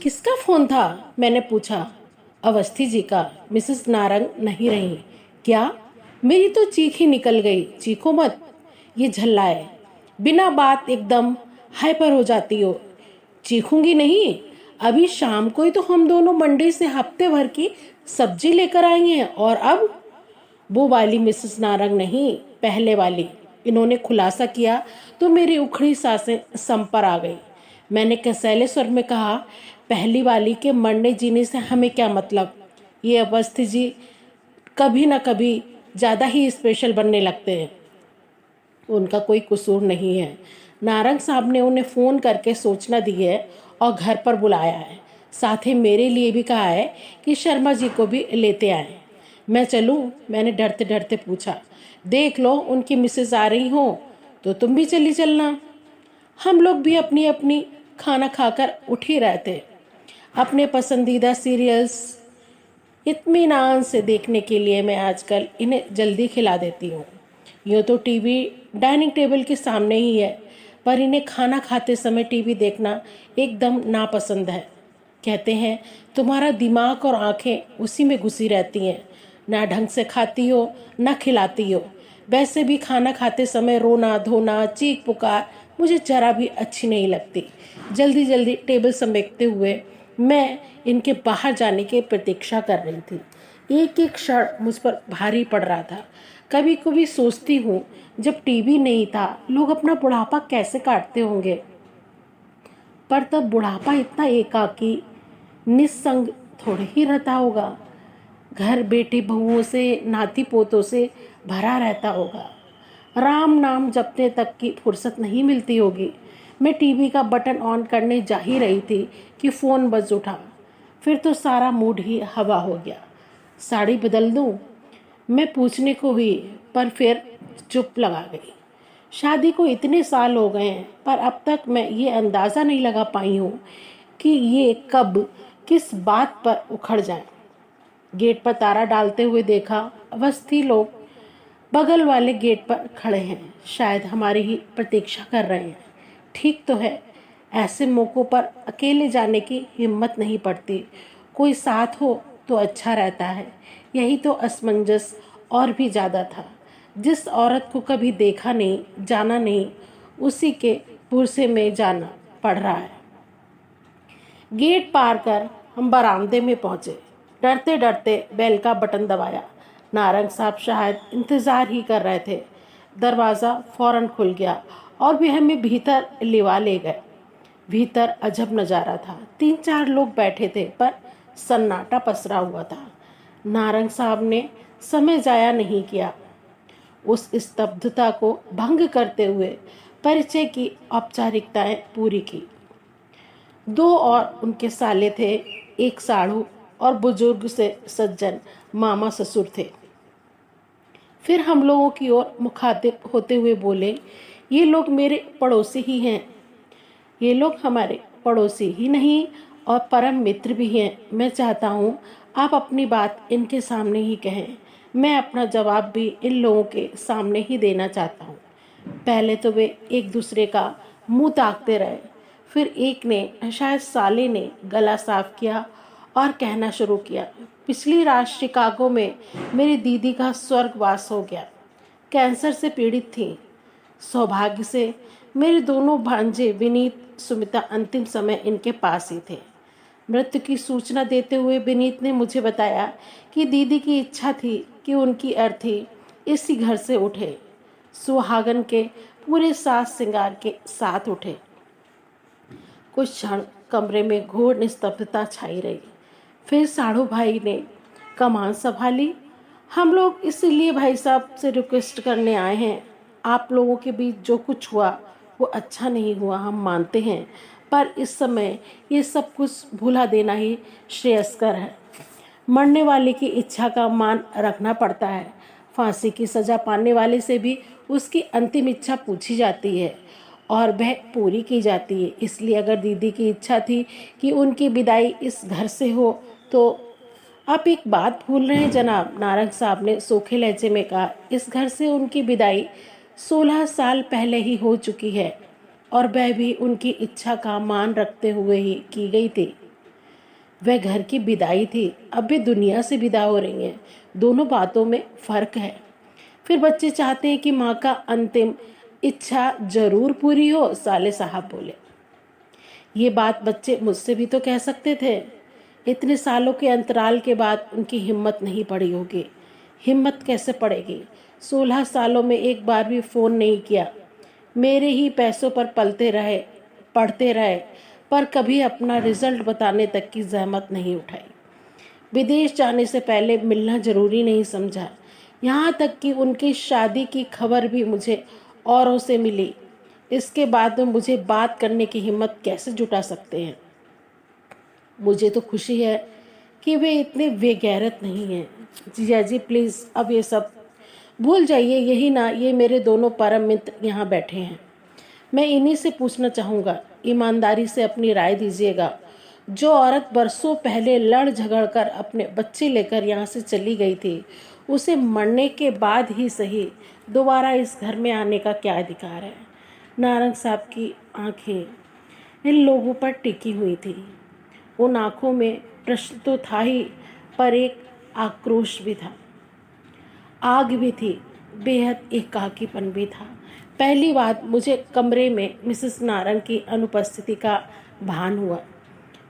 किसका फोन था? मैंने पूछा। अवस्थी जी का। मिसेस नारंग नहीं रही। क्या? मेरी तो चीख ही निकल गई। चीखो मत, ये झल्लाए। बिना बात एकदम हाइपर हो जाती हो। चीखूंगी नहीं। अभी शाम को ही तो हम दोनों मंडी से हफ्ते भर की सब्जी लेकर आई हैं। और अब वो वाली मिसेस नारंग नहीं, पहले वाली। इन्होंने खुलासा किया तो मेरी उखड़ी सांसें सम पर आ गई। मैंने कसैले स्वर में कहा, पहली वाली के मरने जीने से हमें क्या मतलब? ये अवस्थी जी कभी ना कभी ज़्यादा ही स्पेशल बनने लगते हैं। उनका कोई कसूर नहीं है। नारंग साहब ने उन्हें फ़ोन करके सूचना दी है और घर पर बुलाया है। साथ ही मेरे लिए भी कहा है कि शर्मा जी को भी लेते आए। मैं चलूं? मैंने डरते डरते पूछा। देख लो, उनकी मिसेज आ रही हो तो तुम भी चली चलना। हम लोग भी अपनी अपनी खाना खाकर उठ ही रहे थे। अपने पसंदीदा सीरियल्स इत्मीनान से देखने के लिए मैं आजकल इन्हें जल्दी खिला देती हूँ। यूँ तो टीवी डाइनिंग टेबल के सामने ही है, पर इन्हें खाना खाते समय टीवी देखना एकदम नापसंद है। कहते हैं तुम्हारा दिमाग और आंखें उसी में घुसी रहती हैं। ना ढंग से खाती हो, ना खिलाती हो। वैसे भी खाना खाते समय रोना धोना, चीख पुकार मुझे जरा भी अच्छी नहीं लगती। जल्दी जल्दी टेबल समेटते हुए मैं इनके बाहर जाने की प्रतीक्षा कर रही थी। एक एक क्षण मुझ पर भारी पड़ रहा था। कभी कभी सोचती हूँ, जब टीवी नहीं था लोग अपना बुढ़ापा कैसे काटते होंगे। पर तब बुढ़ापा इतना एकाकी निस्संग थोड़े ही रहता होगा। घर बेटी बहुओं से, नाती पोतों से भरा रहता होगा। राम नाम जपने तक की फुर्सत नहीं मिलती होगी। मैं टीवी का बटन ऑन करने जा ही रही थी कि फ़ोन बज उठा। फिर तो सारा मूड ही हवा हो गया। साड़ी बदल दूं? मैं पूछने को हुई, पर फिर चुप लगा गई। शादी को इतने साल हो गए हैं, पर अब तक मैं ये अंदाज़ा नहीं लगा पाई हूँ कि ये कब किस बात पर उखड़ जाए। गेट पर ताला डालते हुए देखा। अवस्थी लोग बगल वाले गेट पर खड़े हैं, शायद हमारी ही प्रतीक्षा कर रहे हैं। ठीक तो है, ऐसे मौक़ों पर अकेले जाने की हिम्मत नहीं पड़ती। कोई साथ हो तो अच्छा रहता है। यही तो असमंजस और भी ज़्यादा था। जिस औरत को कभी देखा नहीं, जाना नहीं, उसी के पुरसे में जाना पड़ रहा है। गेट पार कर हम बरामदे में पहुंचे। डरते डरते बेल का बटन दबाया। नारंग साहब शायद इंतज़ार ही कर रहे थे। दरवाज़ा फौरन खुल गया और वे हमें भीतर लिवा ले गए। भीतर अजब नज़ारा था। 3-4 लोग बैठे थे, पर सन्नाटा पसरा हुआ था। नारंग साहब ने समय जाया नहीं किया। उस स्तब्धता को भंग करते हुए परिचय की औपचारिकताएं पूरी की। 2 और उनके साले थे, एक साढ़ू और बुजुर्ग से सज्जन मामा ससुर थे। फिर हम लोगों की ओर मुखातिब होते हुए बोले, ये लोग मेरे पड़ोसी ही हैं। ये लोग हमारे पड़ोसी ही नहीं और परम मित्र भी हैं। मैं चाहता हूँ आप अपनी बात इनके सामने ही कहें। मैं अपना जवाब भी इन लोगों के सामने ही देना चाहता हूँ। पहले तो वे एक दूसरे का मुंह ताकते रहे। फिर एक ने, शायद साले ने, गला साफ किया और कहना शुरू किया, पिछली रात शिकागो में मेरी दीदी का स्वर्गवास हो गया। कैंसर से पीड़ित थी। सौभाग्य से मेरे दोनों भांजे विनीत, सुमिता अंतिम समय इनके पास ही थे। मृत्यु की सूचना देते हुए विनीत ने मुझे बताया कि दीदी की इच्छा थी कि उनकी अर्थी इसी घर से उठे, सुहागन के पूरे साज श्रृंगार के साथ उठे। कुछ क्षण कमरे में घोर निस्तब्धता छाई रही। फिर साढ़ू भाई ने कमान संभाली। हम लोग इसीलिए भाई साहब से रिक्वेस्ट करने आए हैं। आप लोगों के बीच जो कुछ हुआ वो अच्छा नहीं हुआ, हम मानते हैं, पर इस समय ये सब कुछ भुला देना ही श्रेयस्कर है। मरने वाले की इच्छा का मान रखना पड़ता है। फांसी की सज़ा पाने वाले से भी उसकी अंतिम इच्छा पूछी जाती है और वह पूरी की जाती है। इसलिए अगर दीदी की इच्छा थी कि उनकी विदाई इस घर से हो, तो आप एक बात भूल रहे हैं जनाब, नारंग साहब ने सूखे लहजे में कहा। इस घर से उनकी विदाई 16 साल पहले ही हो चुकी है और वह भी उनकी इच्छा का मान रखते हुए ही की गई थी। वह घर की विदाई थी, अब वे दुनिया से विदा हो रही हैं। दोनों बातों में फर्क है। फिर बच्चे चाहते हैं कि माँ का अंतिम इच्छा जरूर पूरी हो, साले साहब बोले। ये बात बच्चे मुझसे भी तो कह सकते थे। इतने सालों के अंतराल के बाद उनकी हिम्मत नहीं पड़ी होगी। हिम्मत कैसे पड़ेगी? 16 सालों में एक बार भी फोन नहीं किया। मेरे ही पैसों पर पलते रहे, पढ़ते रहे, पर कभी अपना रिजल्ट बताने तक की जहमत नहीं उठाई। विदेश जाने से पहले मिलना जरूरी नहीं समझा। यहाँ तक कि उनकी शादी की खबर भी मुझे औरों से मिली। इसके बाद में मुझे बात करने की हिम्मत कैसे जुटा सकते हैं? मुझे तो खुशी है कि वे इतने बेगैरत नहीं हैं। जिया जी प्लीज़ अब ये सब भूल जाइए। यही ना, ये मेरे दोनों परम मित्र यहाँ बैठे हैं। मैं इन्हीं से पूछना चाहूँगा, ईमानदारी से अपनी राय दीजिएगा। जो औरत बरसों पहले लड़ झगड़ कर अपने बच्चे लेकर यहाँ से चली गई थी, उसे मरने के बाद ही सही दोबारा इस घर में आने का क्या अधिकार है? नारंग साहब की आंखें इन लोगों पर टिकी हुई थी। उन आंखों में प्रश्न तो था ही, पर एक आक्रोश भी था, आग भी थी, बेहद एकाकीपन भी था। पहली बात, मुझे कमरे में मिसेस नारंग की अनुपस्थिति का भान हुआ।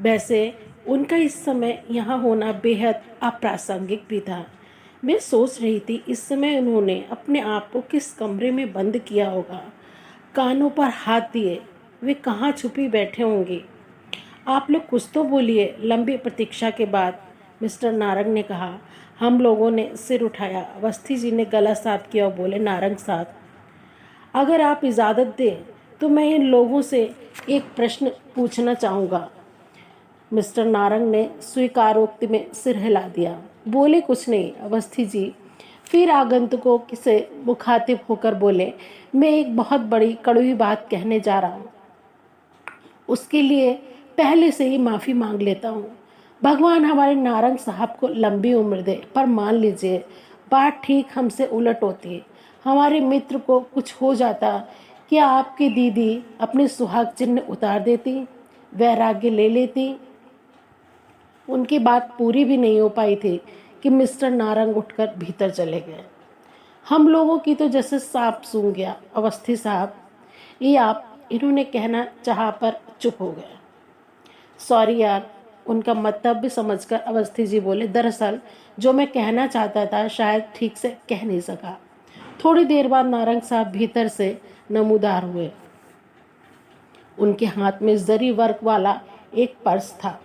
वैसे उनका इस समय यहाँ होना बेहद अप्रासंगिक भी था। मैं सोच रही थी इस समय उन्होंने अपने आप को किस कमरे में बंद किया होगा। कानों पर हाथ दिए वे कहाँ छुपी बैठे होंगे। आप लोग कुछ तो बोलिए। लंबी प्रतीक्षा के बाद मिस्टर नारंग ने कहा। हम लोगों ने सिर उठाया। अवस्थी जी ने गला साफ किया और बोले, नारंग साहब, अगर आप इजाज़त दें तो मैं इन लोगों से एक प्रश्न पूछना चाहूँगा। मिस्टर नारंग ने स्वीकारोक्ति में सिर हिला दिया। बोले, कुछ नहीं। अवस्थी जी फिर आगंतुकों से मुखातिब होकर बोले, मैं एक बहुत बड़ी कड़वी बात कहने जा रहा हूँ। उसके लिए पहले से ही माफ़ी मांग लेता हूँ। भगवान हमारे नारंग साहब को लंबी उम्र दे, पर मान लीजिए बात ठीक हमसे उलट होती। हमारे मित्र को कुछ हो जाता, क्या आपकी दीदी अपने सुहाग चिन्ह उतार देती, वैराग्य ले लेती? उनकी बात पूरी भी नहीं हो पाई थी कि मिस्टर नारंग उठकर भीतर चले गए। हम लोगों की तो जैसे सांप सूंघ गया। अवस्थी साहब, ये आप, इन्होंने कहना चाहा पर चुप हो गए। सॉरी यार, उनका मतलब भी समझकर अवस्थी जी बोले, दरअसल जो मैं कहना चाहता था शायद ठीक से कह नहीं सका। थोड़ी देर बाद नारंग साहब भीतर से नमूदार हुए। उनके हाथ में जरी वर्क वाला एक पर्स था।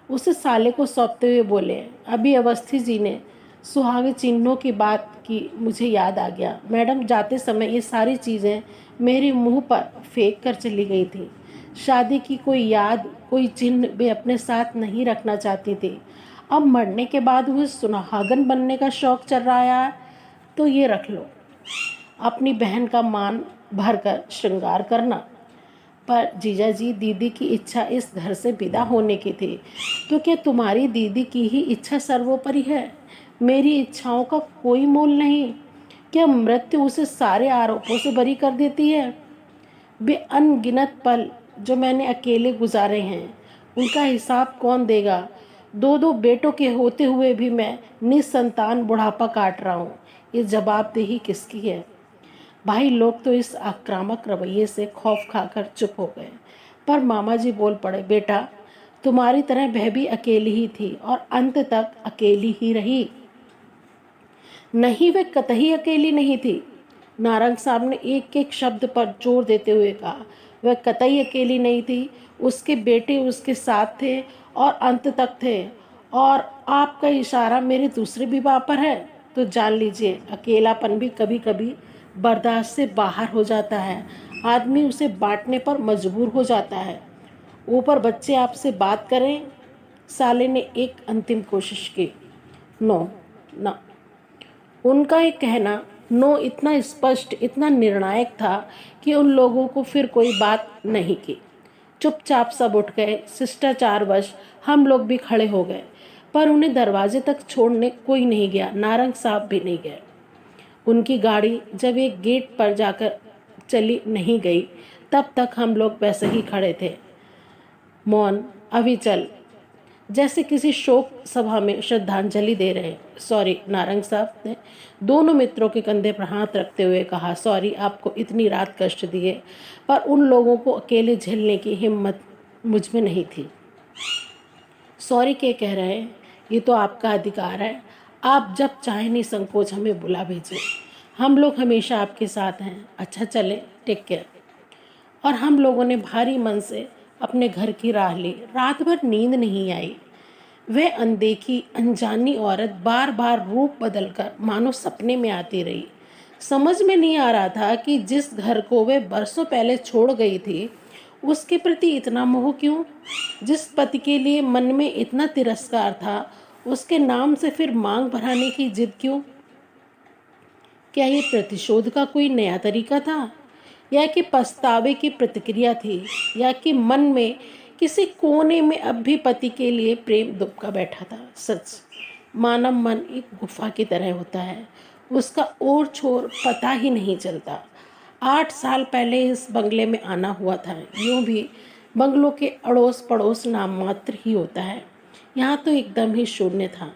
उसे साले को सौंपते हुए बोले, अभी अवस्थी जी ने सुहाग चिन्हों की बात की, मुझे याद आ गया। मैडम जाते समय ये सारी चीज़ें मेरे मुंह पर फेंक कर चली गई थी। शादी की कोई याद, कोई चिन्ह वे अपने साथ नहीं रखना चाहती थी। अब मरने के बाद वह सुहागन बनने का शौक चल रहा है, तो ये रख लो, अपनी बहन का मान भरकर श्रृंगार करना। पर जीजा जी, दीदी की इच्छा इस घर से विदा होने की थी, तो क्या तुम्हारी दीदी की ही इच्छा सर्वोपरि है? मेरी इच्छाओं का कोई मोल नहीं? क्या मृत्यु उसे सारे आरोपों से बरी कर देती है? वे अनगिनत पल जो मैंने अकेले गुजारे हैं, उनका हिसाब कौन देगा? दो दो बेटों के होते हुए भी मैं निसंतान बुढ़ापा काट रहा हूँ। ये जवाबदेही किसकी है? भाई लोग तो इस आक्रामक रवैये से खौफ खाकर चुप हो गए, पर मामा जी बोल पड़े, बेटा तुम्हारी तरह वह भी अकेली ही थी और अंत तक अकेली ही रही। नहीं, वे कतई अकेली नहीं थी। नारंग साहब ने एक एक शब्द पर जोर देते हुए कहा, वह कतई अकेली नहीं थी। उसके बेटे उसके साथ थे और अंत तक थे। और आपका इशारा मेरे दूसरे विवाह पर है, तो जान लीजिए अकेलापन भी कभी कभी बर्दाश्त से बाहर हो जाता है। आदमी उसे बांटने पर मजबूर हो जाता है। ऊपर बच्चे आपसे बात करें। साले ने एक अंतिम कोशिश की। नो ना। उनका एक कहना नो इतना स्पष्ट, इतना निर्णायक था कि उन लोगों को फिर कोई बात नहीं की। चुपचाप सब उठ गए। शिष्टाचारवश हम लोग भी खड़े हो गए, पर उन्हें दरवाजे तक छोड़ने कोई नहीं गया। नारंग साहब भी नहीं गए। उनकी गाड़ी जब एक गेट पर जाकर चली नहीं गई, तब तक हम लोग वैसे ही खड़े थे, मौन। अभी चल, जैसे किसी शोक सभा में श्रद्धांजलि दे रहे। सॉरी, नारंग साहब ने दोनों मित्रों के कंधे पर हाथ रखते हुए कहा। सॉरी, आपको इतनी रात कष्ट दिए, पर उन लोगों को अकेले झेलने की हिम्मत मुझ में नहीं थी। सॉरी क्या कह रहे हैं, ये तो आपका अधिकार है। आप जब चाहे निसंकोच हमें बुला भेजें, हम लोग हमेशा आपके साथ हैं। अच्छा चले, टेक केयर। और हम लोगों ने भारी मन से अपने घर की राह ली। रात भर नींद नहीं आई। वह अनदेखी अनजानी औरत बार बार रूप बदलकर मानो सपने में आती रही। समझ में नहीं आ रहा था कि जिस घर को वे बरसों पहले छोड़ गई थी, उसके प्रति इतना मोह क्यों। जिस पति के लिए मन में इतना तिरस्कार था, उसके नाम से फिर मांग भराने की जिद क्यों। क्या ये प्रतिशोध का कोई नया तरीका था, या कि पछतावे की प्रतिक्रिया थी, या कि मन में किसी कोने में अब भी पति के लिए प्रेम दुबका बैठा था। सच, मानव मन एक गुफा की तरह होता है, उसका ओर छोर पता ही नहीं चलता। 8 साल पहले इस बंगले में आना हुआ था। यूं भी बंगलों के अड़ोस पड़ोस नाम मात्र ही होता है, यहाँ तो एकदम ही शून्य था।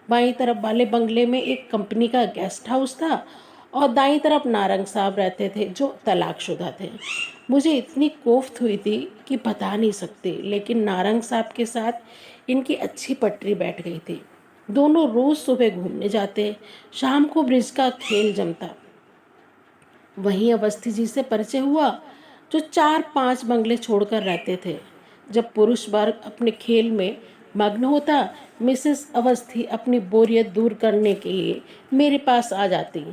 बाईं तरफ वाले बंगले में एक कंपनी का गेस्ट हाउस था और दाईं तरफ नारंग साहब रहते थे, जो तलाकशुदा थे। मुझे इतनी कोफ्त हुई थी कि बता नहीं सकती, लेकिन नारंग साहब के साथ इनकी अच्छी पटरी बैठ गई थी। दोनों रोज सुबह घूमने जाते, शाम को ब्रिज का खेल जमता। वहीं अवस्थी जी से परिचय हुआ, जो 4-5 बंगले छोड़कर रहते थे। जब पुरुष वर्ग अपने खेल में मग्न होता, मिसेस अवस्थी अपनी बोरियत दूर करने के लिए मेरे पास आ जाती।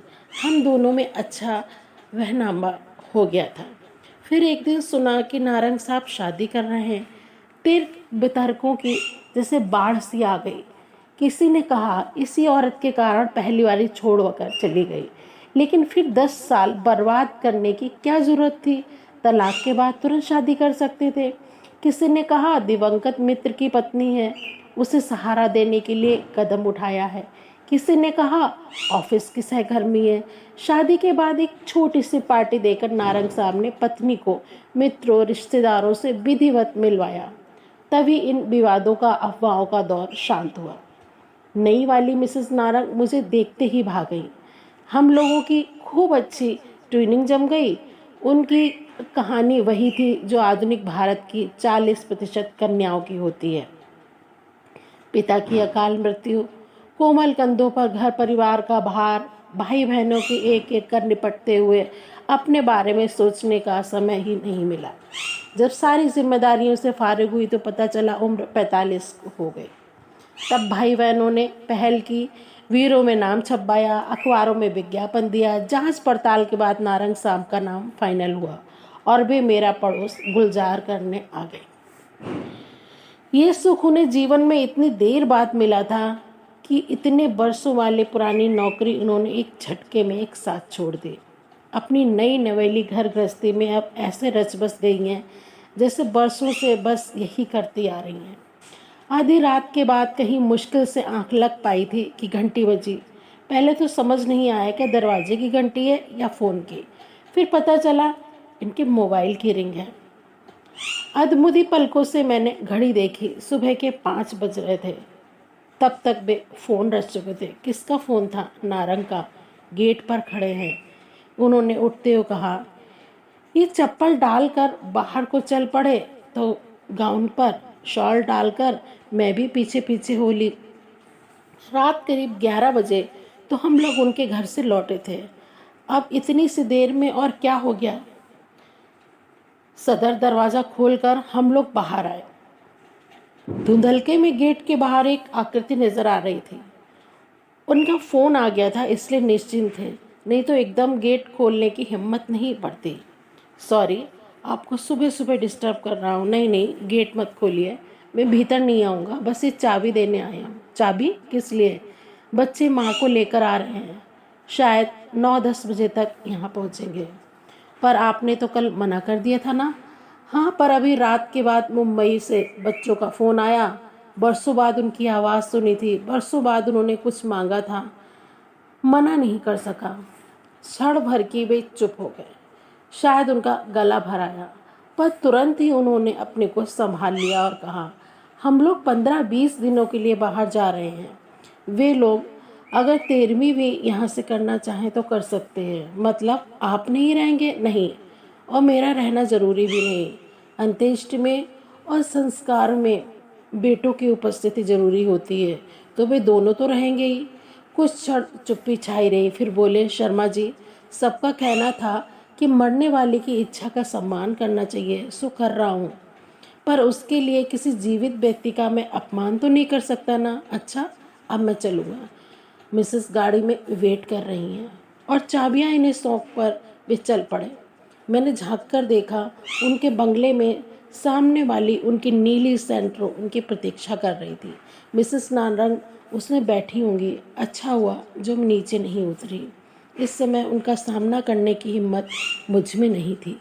हम दोनों में अच्छा वहनामा हो गया था। फिर एक दिन सुना कि नारंग साहब शादी कर रहे हैं। तिर्क बितर्कों की जैसे बाढ़ सी आ गई। किसी ने कहा इसी औरत के कारण पहली वाली छोड़कर चली गई, लेकिन फिर 10 साल बर्बाद करने की क्या जरूरत थी, तलाक के बाद तुरंत शादी कर सकते थे। किसी ने कहा दिवंगत मित्र की पत्नी है, उसे सहारा देने के लिए कदम उठाया है। किसी ने कहा ऑफिस की सहकर्मी है। शादी के बाद एक छोटी सी पार्टी देकर नारंग साहब ने पत्नी को मित्रों रिश्तेदारों से विधिवत मिलवाया। तभी इन विवादों का अफवाहों का दौर शांत हुआ। नई वाली मिसेस नारंग मुझे देखते ही भाग गई। हम लोगों की खूब अच्छी ट्यूनिंग जम गई। उनकी कहानी वही थी जो आधुनिक भारत की 40% कन्याओं की होती है। पिता की अकाल मृत्यु, कोमल कंधों पर घर परिवार का भार, भाई बहनों की एक एक कर निपटते हुए अपने बारे में सोचने का समय ही नहीं मिला। जब सारी जिम्मेदारियों से फारिग हुई तो पता चला उम्र 45 हो गई। तब भाई बहनों ने पहल की, वीरों में नाम छपवाया, अखबारों में विज्ञापन दिया। जांच पड़ताल के बाद नारंग साहब का नाम फाइनल हुआ और वे मेरा पड़ोस गुलजार करने आ गए। ये सुख उन्हें जीवन में इतनी देर बाद मिला था कि इतने बरसों वाली पुरानी नौकरी उन्होंने एक झटके में एक साथ छोड़ दी। अपनी नई नवेली घर गृहस्थी में अब ऐसे रच बस गई हैं जैसे बरसों से बस यही करती आ रही हैं। आधी रात के बाद कहीं मुश्किल से आंख लग पाई थी कि घंटी बजी। पहले तो समझ नहीं आया कि दरवाजे की घंटी है या फ़ोन की। फिर पता चला इनके मोबाइल की रिंग है। अधमुधी पलकों से मैंने घड़ी देखी, सुबह के 5 बज रहे थे। तब तक वे फ़ोन रच चुके थे। किसका फ़ोन था? नारंग का। गेट पर खड़े हैं। उन्होंने उठते हुए कहा, ये चप्पल डालकर बाहर को चल पड़े तो गाउन पर शॉल डालकर मैं भी पीछे पीछे हो ली। रात करीब 11 बजे तो हम लोग उनके घर से लौटे थे। अब इतनी सी देर में और क्या हो गया? सदर दरवाज़ा खोलकर हम लोग बाहर आए। धुंधलके में गेट के बाहर एक आकृति नजर आ रही थी। उनका फ़ोन आ गया था इसलिए निश्चिंत थे, नहीं तो एकदम गेट खोलने की हिम्मत नहीं पड़ती। सॉरी, आपको सुबह सुबह डिस्टर्ब कर रहा हूँ। नहीं नहीं, गेट मत खोलिए, मैं भीतर नहीं आऊँगा, बस ये चाबी देने आया हूँ। चाबी किस लिए? बच्चे माँ को लेकर आ रहे हैं, शायद 9-10 बजे तक यहाँ पहुँचेंगे। पर आपने तो कल मना कर दिया था ना? हाँ, पर अभी रात के बाद मुंबई से बच्चों का फ़ोन आया। बरसों बाद उनकी आवाज़ सुनी थी, बरसों बाद उन्होंने कुछ मांगा था, मना नहीं कर सका। क्षण भर की वे चुप हो गए। शायद उनका गला भर आया, पर तुरंत ही उन्होंने अपने को संभाल लिया और कहा, हम लोग 15-20 दिनों के लिए बाहर जा रहे हैं। वे लोग अगर 13वीं भी यहाँ से करना चाहें तो कर सकते हैं। मतलब आप नहीं रहेंगे? नहीं, और मेरा रहना ज़रूरी भी नहीं। अंत्येष्टि में और संस्कार में बेटों की उपस्थिति ज़रूरी होती है, तो वे दोनों तो रहेंगे ही। कुछ क्षण चुप्पी छाई रही, फिर बोले, शर्मा जी, सबका कहना था कि मरने वाले की इच्छा का सम्मान करना चाहिए, सो कर रहा हूँ, पर उसके लिए किसी जीवित व्यक्ति का मैं अपमान तो नहीं कर सकता ना। अच्छा, अब मैं चलूँगा। मिसेस गाड़ी में वेट कर रही हैं और चाबियां इन्हें सौंप कर वे चल पड़े। मैंने झांक कर देखा, उनके बंगले में सामने वाली उनकी नीली सेंट्रो उनकी प्रतीक्षा कर रही थी। मिसेस नारंग उसमें बैठी होंगी। अच्छा हुआ जो मैं नीचे नहीं उतरी। इस समय उनका सामना करने की हिम्मत मुझ में नहीं थी।